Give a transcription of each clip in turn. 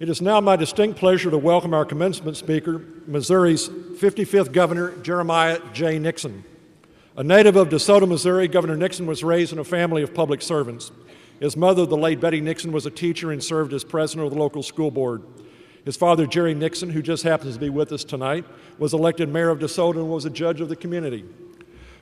It is now my distinct pleasure to welcome our commencement speaker, Missouri's 55th Governor, Jeremiah J. Nixon. A native of DeSoto, Missouri, Governor Nixon was raised in a family of public servants. His mother, the late Betty Nixon, was a teacher and served as president of the local school board. His father, Jerry Nixon, who just happens to be with us tonight, was elected mayor of DeSoto and was a judge of the community.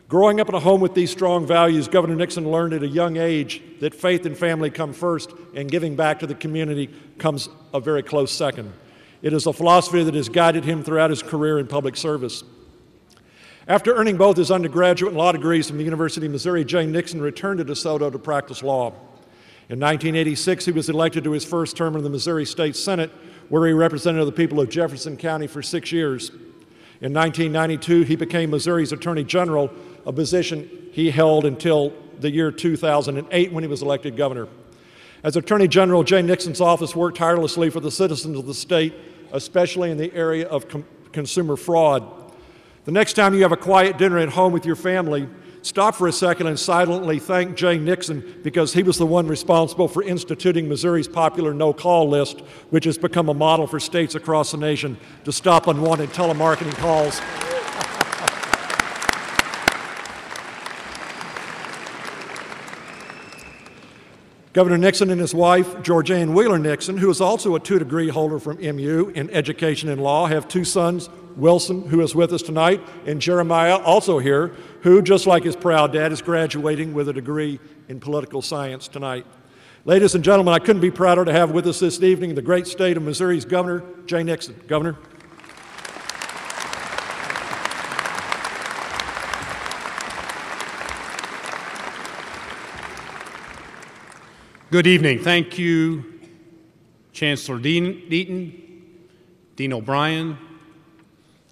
Growing up in a home with these strong values, Governor Nixon learned at a young age that faith and family come first and giving back to the community comes a very close second. It is a philosophy that has guided him throughout his career in public service. After earning both his undergraduate and law degrees from the University of Missouri, J. Nixon returned to DeSoto to practice law. In 1986, he was elected to his first term in the Missouri State Senate, where he represented the people of Jefferson County for 6 years. In 1992, he became Missouri's Attorney General, a position he held until the year 2008 when he was elected governor. As Attorney General, J. Nixon's office worked tirelessly for the citizens of the state, especially in the area of consumer fraud. The next time you have a quiet dinner at home with your family, stop for a second and silently thank J. Nixon because he was the one responsible for instituting Missouri's popular no-call list, which has become a model for states across the nation to stop unwanted telemarketing calls. Governor Nixon and his wife, Georgianne Wheeler Nixon, who is also a 2-degree holder from MU in education and law, have 2 sons, Wilson, who is with us tonight, and Jeremiah, also here, who, just like his proud dad, is graduating with a degree in political science tonight. Ladies and gentlemen, I couldn't be prouder to have with us this evening the great state of Missouri's Governor, J. Nixon. Governor. Good evening. Thank you, Chancellor Deaton, Dean O'Brien,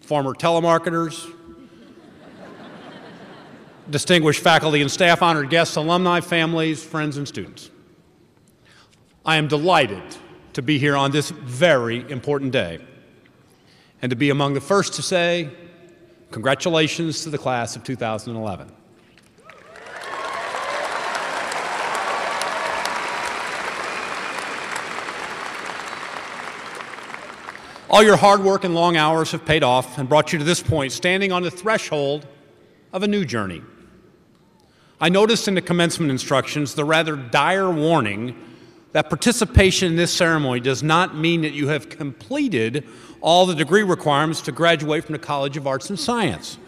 former telemarketers, distinguished faculty and staff, honored guests, alumni, families, friends, and students. I am delighted to be here on this very important day and to be among the first to say congratulations to the class of 2011. All your hard work and long hours have paid off and brought you to this point, standing on the threshold of a new journey. I noticed in the commencement instructions the rather dire warning that participation in this ceremony does not mean that you have completed all the degree requirements to graduate from the College of Arts and Science.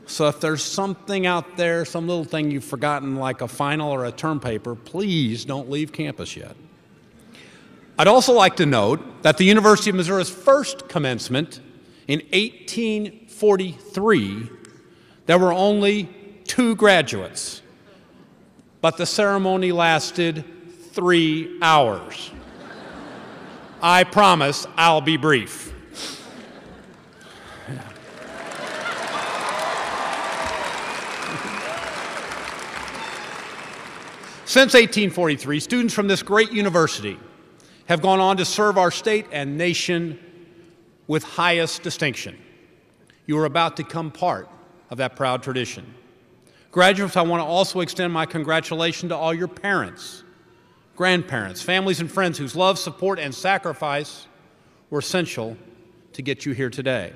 So if there's something out there, some little thing you've forgotten like a final or a term paper, please don't leave campus yet. I'd also like to note that the University of Missouri's first commencement in 1843, there were only 2 graduates, but the ceremony lasted 3 hours. I promise I'll be brief. Since 1843, students from this great university have gone on to serve our state and nation with highest distinction. You are about to become part of that proud tradition. Graduates, I want to also extend my congratulations to all your parents, grandparents, families, and friends whose love, support, and sacrifice were essential to get you here today.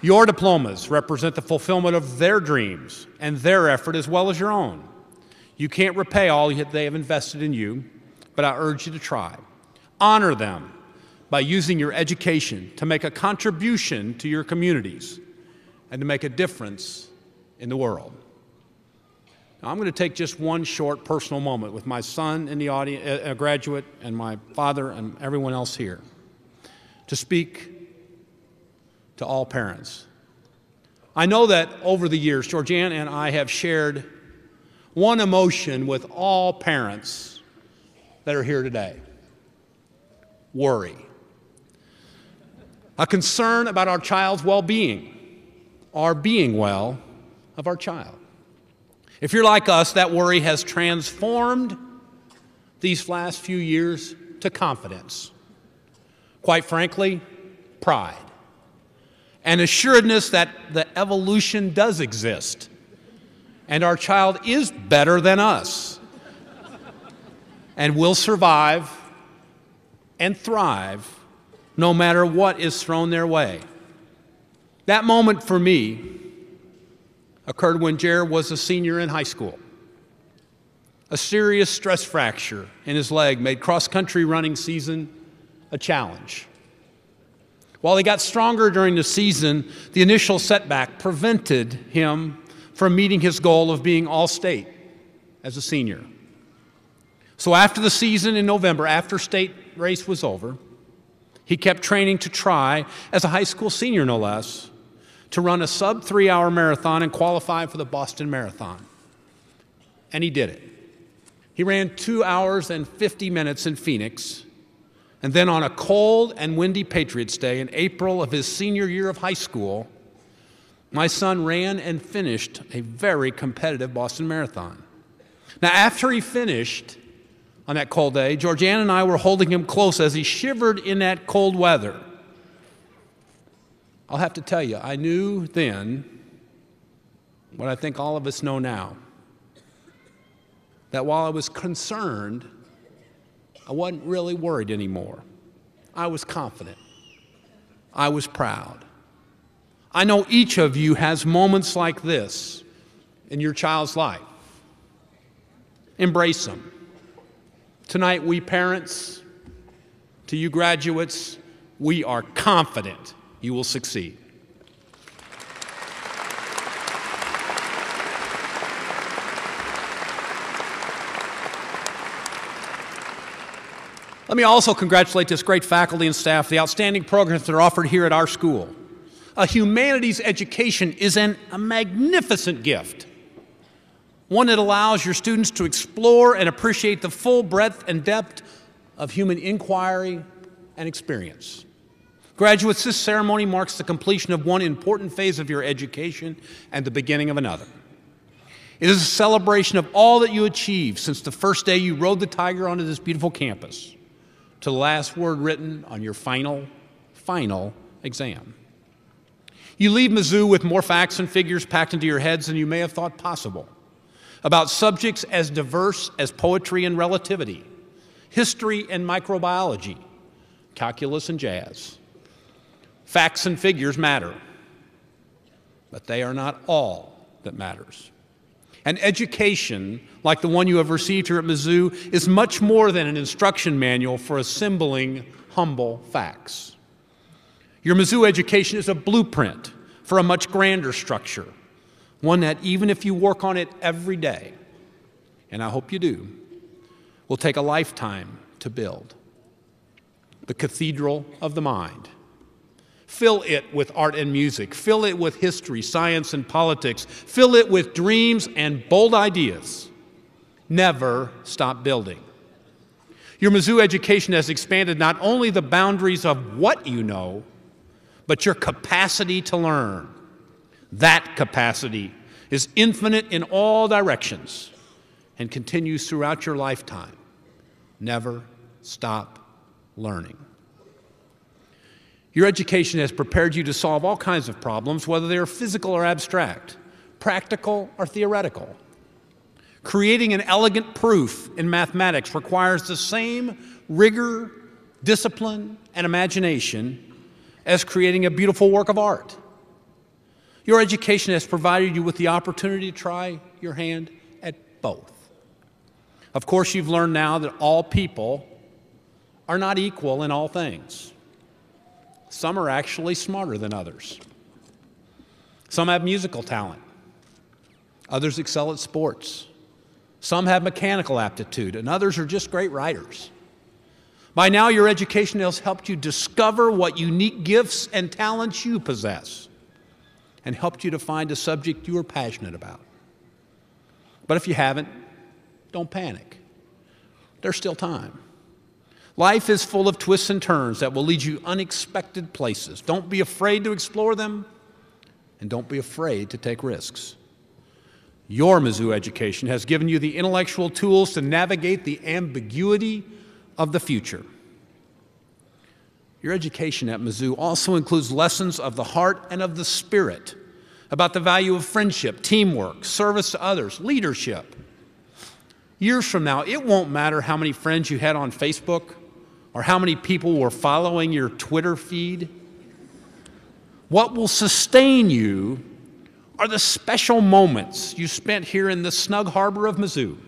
Your diplomas represent the fulfillment of their dreams and their effort as well as your own. You can't repay all they have invested in you, but I urge you to try. Honor them by using your education to make a contribution to your communities and to make a difference in the world. Now, I'm going to take just one short personal moment with my son in the audience, a graduate, and my father and everyone else here to speak to all parents. I know that over the years, Georgianne and I have shared one emotion with all parents that are here today: worry. A concern about our child's well-being, our being well of our child. If you're like us, that worry has transformed these last few years to confidence. Quite frankly, pride. An assuredness that the evolution does exist, and our child is better than us, and will survive and thrive no matter what is thrown their way. That moment for me occurred when Jared was a senior in high school. A serious stress fracture in his leg made cross-country running season a challenge. While he got stronger during the season, the initial setback prevented him from meeting his goal of being all-state as a senior. So after the season in November, after state race was over, he kept training to try, as a high school senior no less, to run a sub-3-hour marathon and qualify for the Boston Marathon. And he did it. He ran 2 hours and 50 minutes in Phoenix, and then on a cold and windy Patriots Day in April of his senior year of high school, my son ran and finished a very competitive Boston Marathon. Now, after he finished on that cold day, Georgianne and I were holding him close as he shivered in that cold weather. I'll have to tell you, I knew then what I think all of us know now, that while I was concerned, I wasn't really worried anymore. I was confident. I was proud. I know each of you has moments like this in your child's life. Embrace them. Tonight, we parents, to you graduates, we are confident you will succeed. Let me also congratulate this great faculty and staff for the outstanding programs that are offered here at our school. A humanities education is a magnificent gift, one that allows your students to explore and appreciate the full breadth and depth of human inquiry and experience. Graduates, this ceremony marks the completion of one important phase of your education and the beginning of another. It is a celebration of all that you achieved since the first day you rode the Tiger onto this beautiful campus, to the last word written on your final exam. You leave Mizzou with more facts and figures packed into your heads than you may have thought possible, about subjects as diverse as poetry and relativity, history and microbiology, calculus and jazz. Facts and figures matter, but they are not all that matters. An education like the one you have received here at Mizzou is much more than an instruction manual for assembling humble facts. Your Mizzou education is a blueprint for a much grander structure, one that even if you work on it every day, and I hope you do, will take a lifetime to build. The cathedral of the mind. Fill it with art and music. Fill it with history, science, and politics. Fill it with dreams and bold ideas. Never stop building. Your Mizzou education has expanded not only the boundaries of what you know, but your capacity to learn. That capacity is infinite in all directions and continues throughout your lifetime. Never stop learning. Your education has prepared you to solve all kinds of problems, whether they are physical or abstract, practical or theoretical. Creating an elegant proof in mathematics requires the same rigor, discipline, and imagination as creating a beautiful work of art. Your education has provided you with the opportunity to try your hand at both. Of course, you've learned now that all people are not equal in all things. Some are actually smarter than others. Some have musical talent. Others excel at sports. Some have mechanical aptitude, and others are just great writers. By now, your education has helped you discover what unique gifts and talents you possess, and helped you to find a subject you are passionate about. But if you haven't, don't panic. There's still time. Life is full of twists and turns that will lead you unexpected places. Don't be afraid to explore them, and don't be afraid to take risks. Your Mizzou education has given you the intellectual tools to navigate the ambiguity of the future. your education at Mizzou also includes lessons of the heart and of the spirit about the value of friendship, teamwork, service to others, leadership. Years from now, it won't matter how many friends you had on Facebook or how many people were following your Twitter feed. What will sustain you are the special moments you spent here in the snug harbor of Mizzou,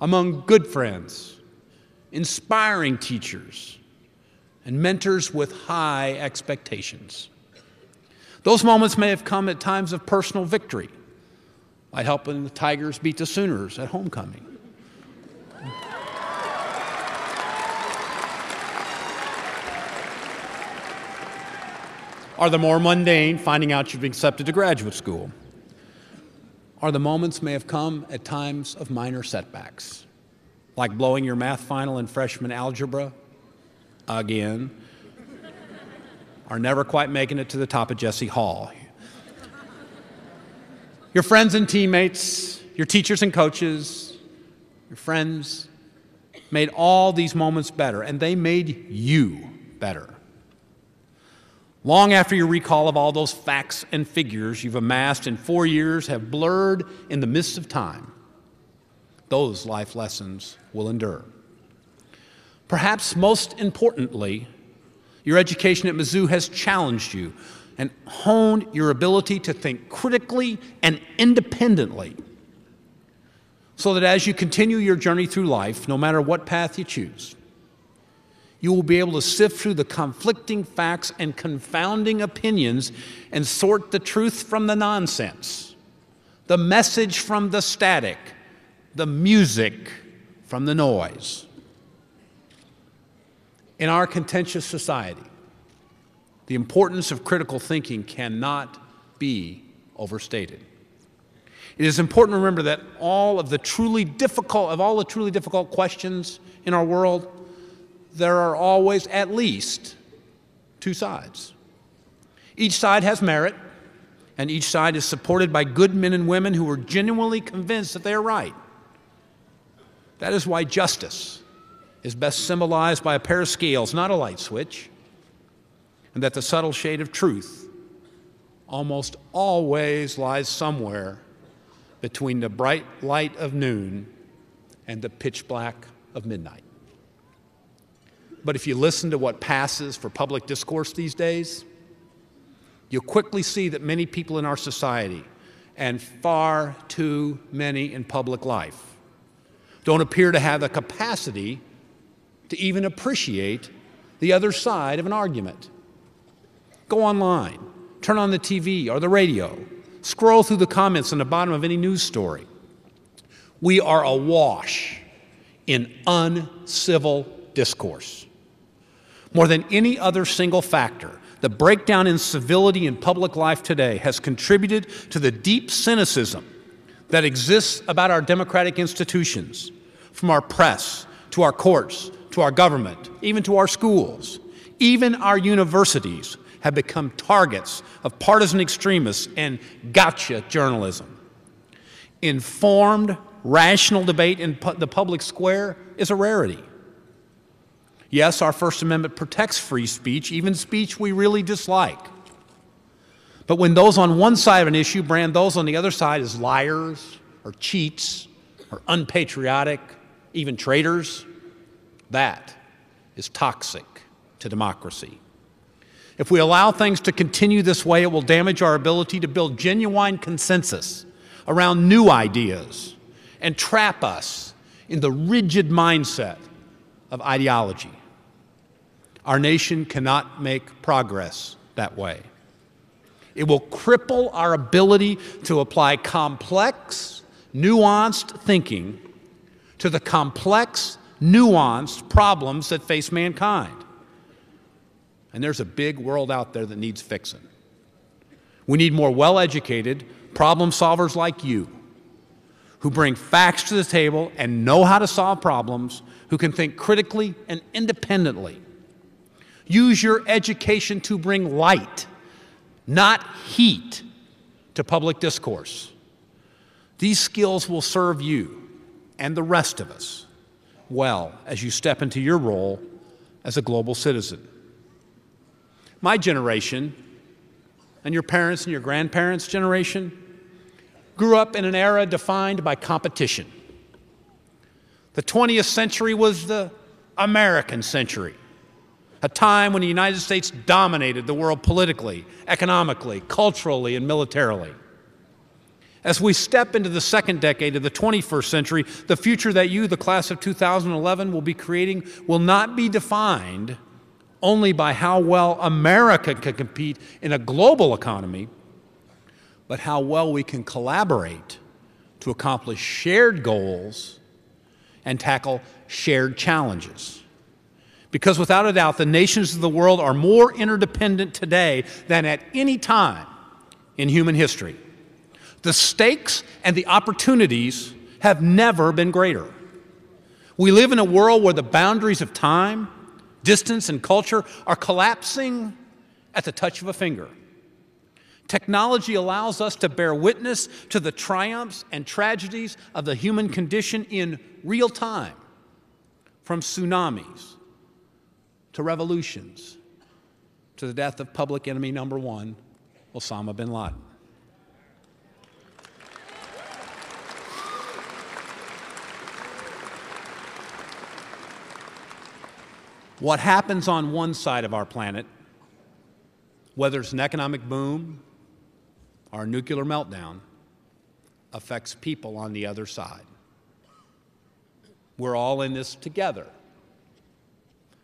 among good friends, inspiring teachers, and mentors with high expectations. Those moments may have come at times of personal victory, like helping the Tigers beat the Sooners at homecoming. Or the more mundane, finding out you've been accepted to graduate school. Or the moments may have come at times of minor setbacks, like blowing your math final in freshman algebra again, or never quite making it to the top of Jesse Hall. Your friends and teammates, your teachers and coaches, your friends made all these moments better, and they made you better. Long after your recall of all those facts and figures you've amassed in 4 years have blurred in the mists of time, those life lessons will endure. Perhaps most importantly, your education at Mizzou has challenged you and honed your ability to think critically and independently, so that as you continue your journey through life, no matter what path you choose, you will be able to sift through the conflicting facts and confounding opinions and sort the truth from the nonsense, the message from the static, the music from the noise. In our contentious society, the importance of critical thinking cannot be overstated. It is important to remember that of all the truly difficult questions in our world, there are always at least two sides. Each side has merit, and each side is supported by good men and women who are genuinely convinced that they are right. That is why justice is best symbolized by a pair of scales, not a light switch, and that the subtle shade of truth almost always lies somewhere between the bright light of noon and the pitch black of midnight. But if you listen to what passes for public discourse these days, you'll quickly see that many people in our society, and far too many in public life, don't appear to have the capacity to even appreciate the other side of an argument. Go online, turn on the TV or the radio, scroll through the comments on the bottom of any news story. We are awash in uncivil discourse. More than any other single factor, the breakdown in civility in public life today has contributed to the deep cynicism that exists about our democratic institutions, from our press to our courts to our government, even to our schools. Even our universities have become targets of partisan extremists and gotcha journalism. Informed, rational debate in the public square is a rarity. Yes, our First Amendment protects free speech, even speech we really dislike. But when those on one side of an issue brand those on the other side as liars or cheats or unpatriotic, even traitors, that is toxic to democracy. If we allow things to continue this way, it will damage our ability to build genuine consensus around new ideas and trap us in the rigid mindset of ideology. Our nation cannot make progress that way. It will cripple our ability to apply complex, nuanced thinking to the complex, nuanced problems that face mankind. And there's a big world out there that needs fixing. We need more well-educated problem solvers like you, who bring facts to the table and know how to solve problems, who can think critically and independently. Use your education to bring light, not heat, to public discourse. These skills will serve you and the rest of us well as you step into your role as a global citizen. My generation, and your parents' and your grandparents' generation, grew up in an era defined by competition. The 20th century was the American century, a time when the United States dominated the world politically, economically, culturally, and militarily. As we step into the second decade of the 21st century, the future that you, the class of 2011, will be creating will not be defined only by how well America can compete in a global economy, but how well we can collaborate to accomplish shared goals and tackle shared challenges. Because without a doubt, the nations of the world are more interdependent today than at any time in human history. The stakes and the opportunities have never been greater. We live in a world where the boundaries of time, distance, and culture are collapsing at the touch of a finger. Technology allows us to bear witness to the triumphs and tragedies of the human condition in real time, from tsunamis to revolutions to the death of public enemy number one, Osama bin Laden. What happens on one side of our planet, whether it's an economic boom or a nuclear meltdown, affects people on the other side. We're all in this together,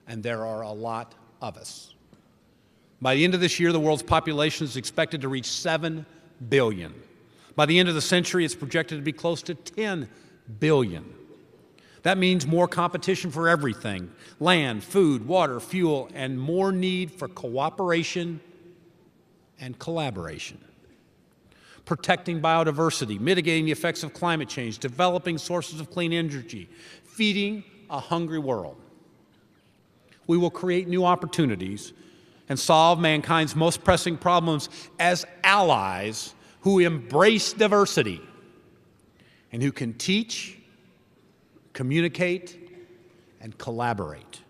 and there are a lot of us. By the end of this year, the world's population is expected to reach 7 billion. By the end of the century, it's projected to be close to 10 billion. That means more competition for everything: land, food, water, fuel, and more need for cooperation and collaboration. Protecting biodiversity, mitigating the effects of climate change, developing sources of clean energy, feeding a hungry world. We will create new opportunities and solve mankind's most pressing problems as allies who embrace diversity and who can teach, communicate, and collaborate.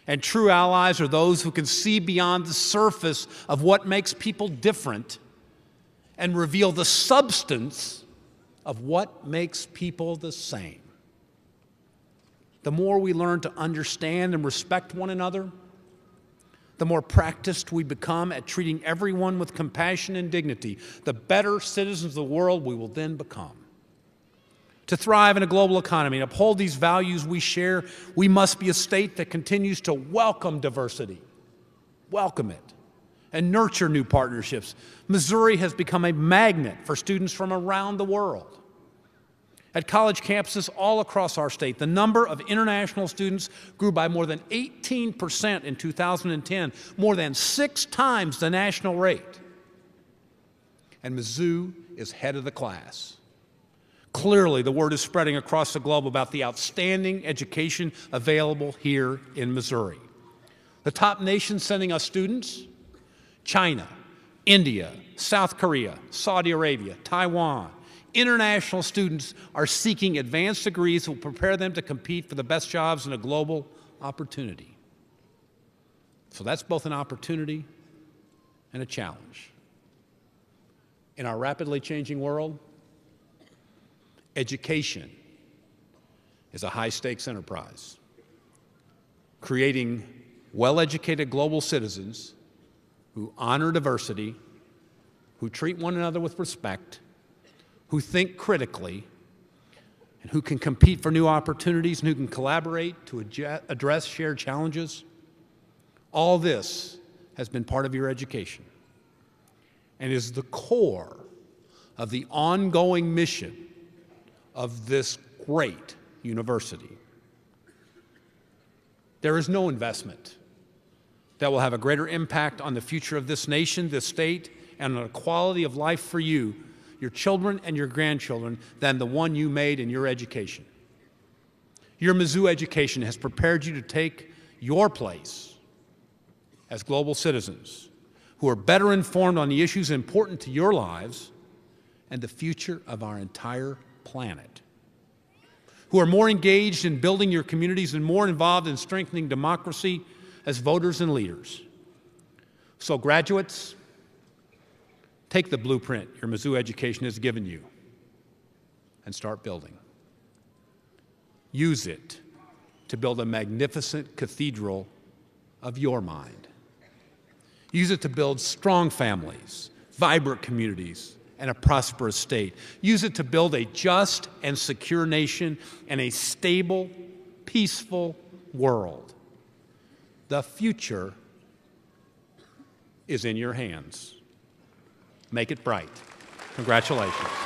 And true allies are those who can see beyond the surface of what makes people different and reveal the substance of what makes people the same. The more we learn to understand and respect one another, the more practiced we become at treating everyone with compassion and dignity, the better citizens of the world we will then become. To thrive in a global economy and uphold these values we share, we must be a state that continues to welcome diversity, welcome it, and nurture new partnerships. Missouri has become a magnet for students from around the world. At college campuses all across our state, the number of international students grew by more than 18% in 2010, more than 6 times the national rate. And Mizzou is head of the class. Clearly, the word is spreading across the globe about the outstanding education available here in Missouri. The top nations sending us students: China, India, South Korea, Saudi Arabia, Taiwan. International students are seeking advanced degrees that will prepare them to compete for the best jobs in a global opportunity. So that's both an opportunity and a challenge. In our rapidly changing world, education is a high-stakes enterprise. Creating well-educated global citizens who honor diversity, who treat one another with respect, who think critically, and who can compete for new opportunities and who can collaborate to address shared challenges. All this has been part of your education and is the core of the ongoing mission of this great university. There is no investment that will have a greater impact on the future of this nation, this state, and on the quality of life for you, your children and your grandchildren, than the one you made in your education. Your Mizzou education has prepared you to take your place as global citizens who are better informed on the issues important to your lives and the future of our entire planet, who are more engaged in building your communities and more involved in strengthening democracy as voters and leaders, So graduates, take the blueprint your Mizzou education has given you and start building. Use it to build a magnificent cathedral of your mind. Use it to build strong families, vibrant communities, and a prosperous state. Use it to build a just and secure nation and a stable, peaceful world. The future is in your hands. Make it bright. Congratulations.